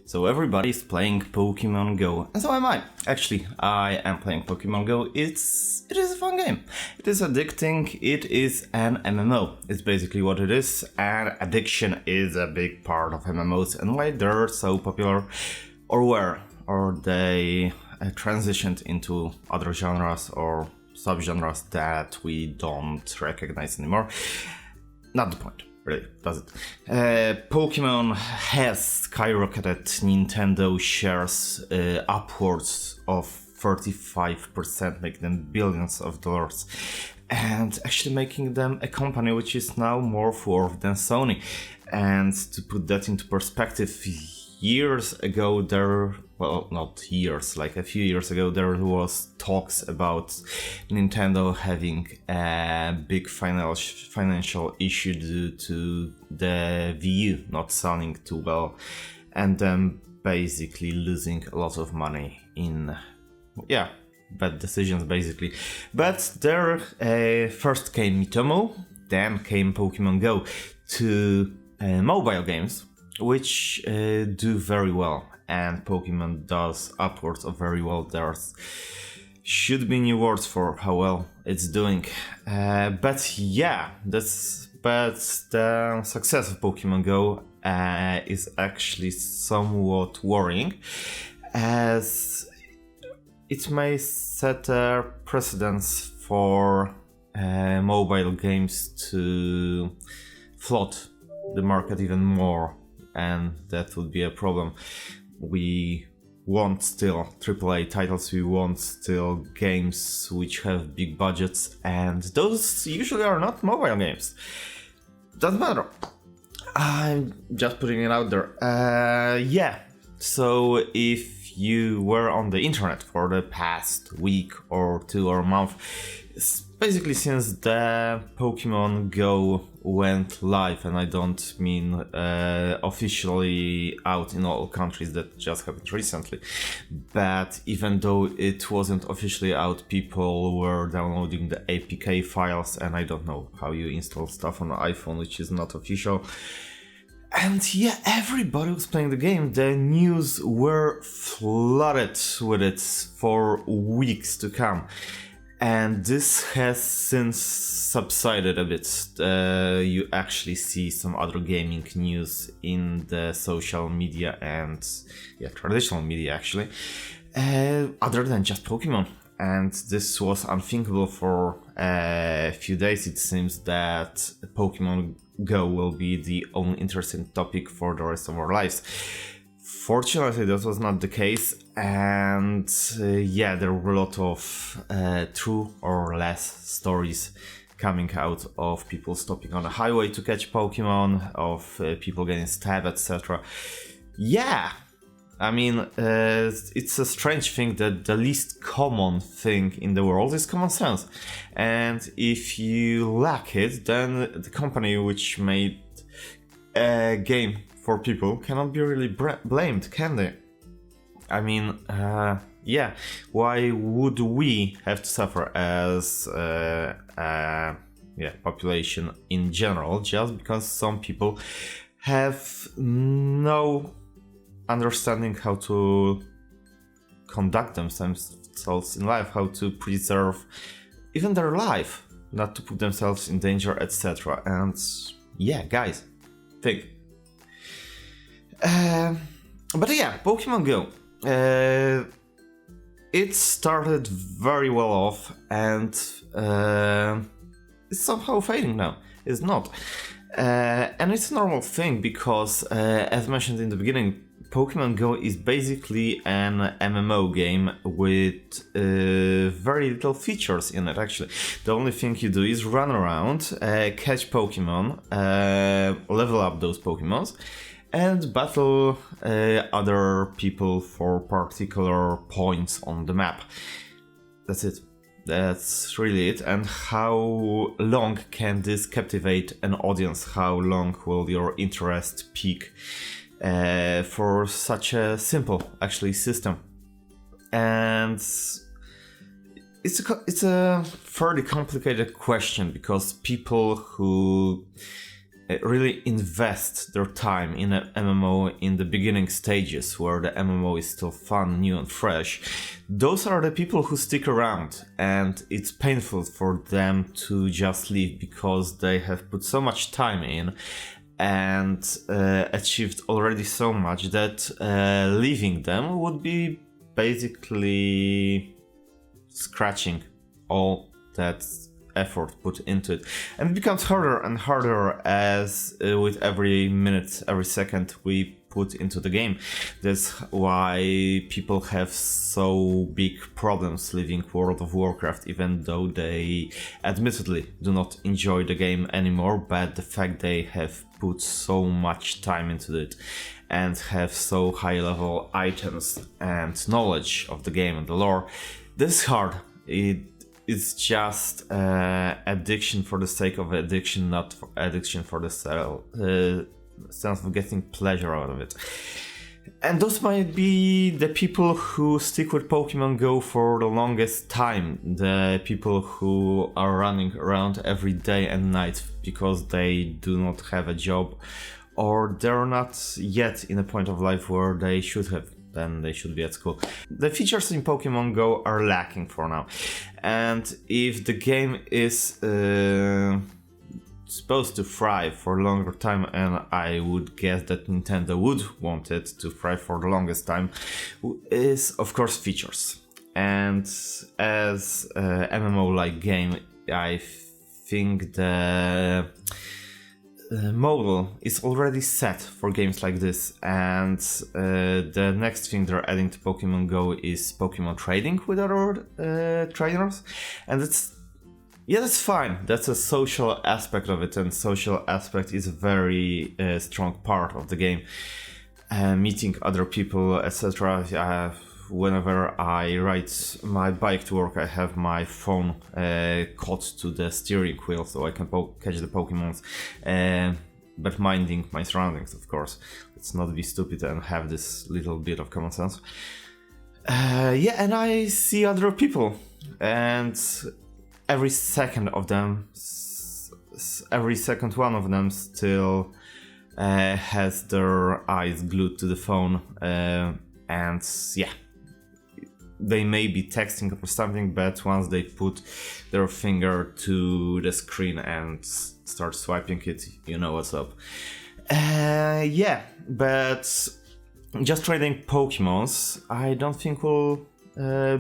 So everybody's playing Pokemon Go, and so am I. Actually, I am playing Pokemon Go. It is a fun game. It is addicting. It is an MMO. It's basically what it is, and addiction is a big part of MMOs and why they're so popular, or they transitioned into other genres or subgenres that we don't recognize anymore. Not the point. Really, does it? Pokemon has skyrocketed Nintendo shares upwards of 35%, making them billions of dollars, and actually making them a company which is now more worth than Sony. And to put that into perspective, years ago like a few years ago, there was talks about Nintendo having a big financial issue due to the Wii U not selling too well, and them basically losing a lot of money in bad decisions basically. But there first came Mitomo, then came Pokemon Go, two mobile games which do very well, and Pokemon does upwards of very well. There should be new words for how well it's doing, but the success of Pokemon Go is actually somewhat worrying, as it may set a precedence for mobile games to flood the market even more, and that would be a problem. We want still AAA titles, we want still games which have big budgets, and those usually are not mobile games. Doesn't matter. I'm just putting it out there. So if you were on the internet for the past week or two or month, basically since the Pokemon Go went live, and I don't mean officially out in all countries, that just happened recently, but even though it wasn't officially out, people were downloading the APK files, and I don't know how you install stuff on an iPhone which is not official. And everybody was playing the game. The news were flooded with it for weeks to come. And this has since subsided a bit. You actually see some other gaming news in the social media and traditional media actually, other than just Pokemon. And this was unthinkable for a few days. It seems that Pokemon Go will be the only interesting topic for the rest of our lives. Fortunately, that was not the case, and there were a lot of true or less stories coming out of people stopping on the highway to catch Pokemon, of people getting stabbed, etc. I mean, it's a strange thing that the least common thing in the world is common sense, and if you lack it, then the company which made a game for people cannot be really blamed, can they? I mean, why would we have to suffer as population in general just because some people have no understanding how to conduct themselves in life, how to preserve even their life, not to put themselves in danger, etc. And guys, think. Pokemon Go. It started very well off, and it's somehow fading now. It's not. And it's a normal thing because, as mentioned in the beginning, Pokemon Go is basically an MMO game with very little features in it, actually. The only thing you do is run around, catch Pokemon, level up those Pokemons, and battle other people for particular points on the map. That's it. That's really it. And how long can this captivate an audience? How long will your interest peak for such a simple, actually, system? And it's a fairly complicated question, because people who really invest their time in an MMO in the beginning stages where the MMO is still fun, new and fresh, those are the people who stick around, and it's painful for them to just leave because they have put so much time in and achieved already so much that leaving them would be basically scratching all that effort put into it, and it becomes harder and harder as with every minute, every second we put into the game. That's why people have so big problems leaving World of Warcraft, even though they admittedly do not enjoy the game anymore, but the fact they have put so much time into it and have so high level items and knowledge of the game and the lore, this is hard. It's just addiction for the sake of addiction, not for addiction for the sense of getting pleasure out of it. And those might be the people who stick with Pokemon Go for the longest time, the people who are running around every day and night because they do not have a job, or they're not yet in a point of life where they should have. Then they should be at school. The features in Pokemon Go are lacking for now. And if the game is supposed to thrive for a longer time, and I would guess that Nintendo would want it to thrive for the longest time, is of course features. And as a MMO-like game, I think the model is already set for games like this, and the next thing they're adding to Pokemon Go is Pokemon trading with other trainers, and that's fine. That's a social aspect of it, and social aspect is a very strong part of the game. Meeting other people, etc. Whenever I ride my bike to work, I have my phone caught to the steering wheel so I can catch the Pokemons, but minding my surroundings, of course. Let's not be stupid and have this little bit of common sense. And I see other people, and every second one of them still has their eyes glued to the phone, and yeah. They may be texting or something, but once they put their finger to the screen and start swiping it, you know what's up. But just trading Pokemons, I don't think will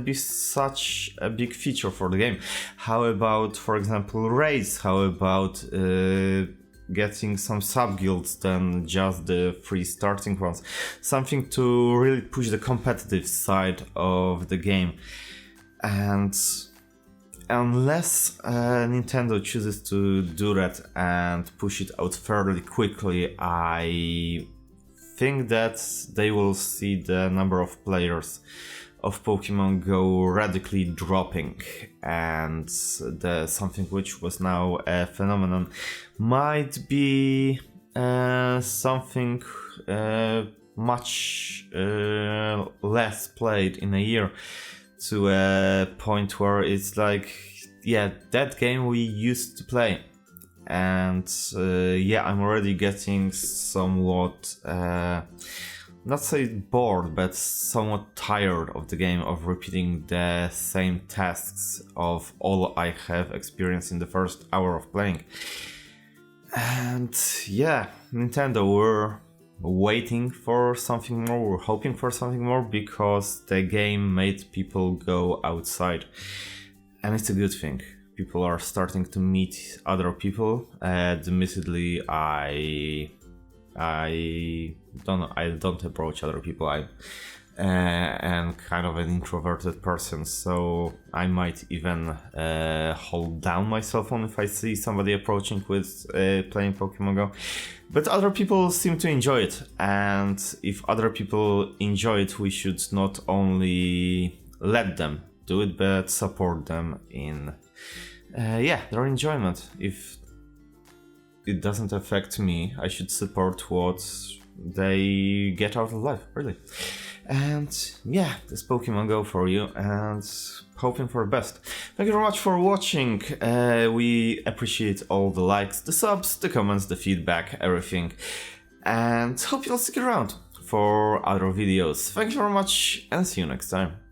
be such a big feature for the game. How about, for example, raids? How about getting some sub-guilds than just the free starting ones? Something to really push the competitive side of the game. And unless Nintendo chooses to do that and push it out fairly quickly, I think that they will see the number of players of Pokemon Go radically dropping, and something which was now a phenomenon might be something much less played in a year, to a point where it's like, yeah, that game we used to play. And I'm already getting somewhat not say bored, but somewhat tired of the game, of repeating the same tasks of all I have experienced in the first hour of playing. And yeah, Nintendo, we're waiting for something more, we're hoping for something more, because the game made people go outside. And it's a good thing. People are starting to meet other people. Admittedly, I don't approach other people. I am kind of an introverted person, so I might even hold down my cell phone if I see somebody approaching with playing Pokemon Go. But other people seem to enjoy it, and if other people enjoy it, we should not only let them do it, but support them in their enjoyment. If it doesn't affect me, I should support what they get out of life, really. And yeah, this Pokemon Go for you, and hoping for the best. Thank you very much for watching. We appreciate all the likes, the subs, the comments, the feedback, everything. And hope you'll stick around for other videos. Thank you very much and see you next time.